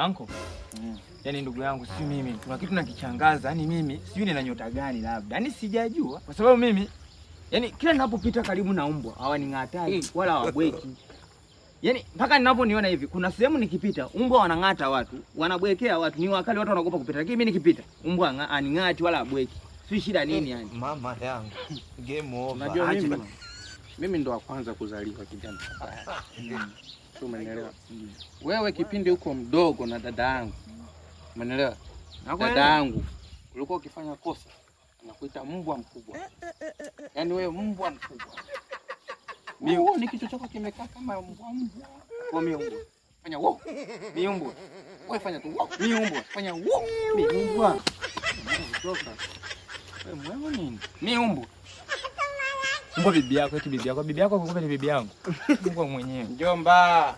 Anko. Yaani ndugu yangu si mimi. Kuna kitu nakichangaza. Yaani mimi sijui nina nyota gani labda. Yaani sijajua. Kwa sababu mimi yaani kila ninapopita karibu na mbwa hawaning'atai wala hawabweki. Yaani mpaka ninaponiona hivi kuna sehemu nikipita mbwa wanang'ata watu, wanabwekea watu, ni wakali watu wanaogopa kupita. Lakini mimi nikipita mbwa aning'ati wala abweki. Si shida nini yani? Mama yangu. Game over. Unajua mimi ndo wa kwanza kuzaliwa kijana. Umeelewa? Wewe kipindi huko mdogo na dada yangu. Umeelewa? Dada yangu ulikuwa ukifanya kosa nakuita mbwa mkubwa. Yaani wewe mbwa mkubwa. Mimi ni kichwa chako kimekaa kama mbwa. Kwa mimi mbwa. Fanya wo. Mimi mbwa. Wewe fanya tu wo. Mimi mbwa. Fanya wo. Mimi mbwa. Kutoka. Wewe mbwa nini? Mimi mbwa. Mbwa bibi yako, eti bibi yako. Bibi yako kumbe ni bibi yangu. Mbwa mwenyewe. Njomba.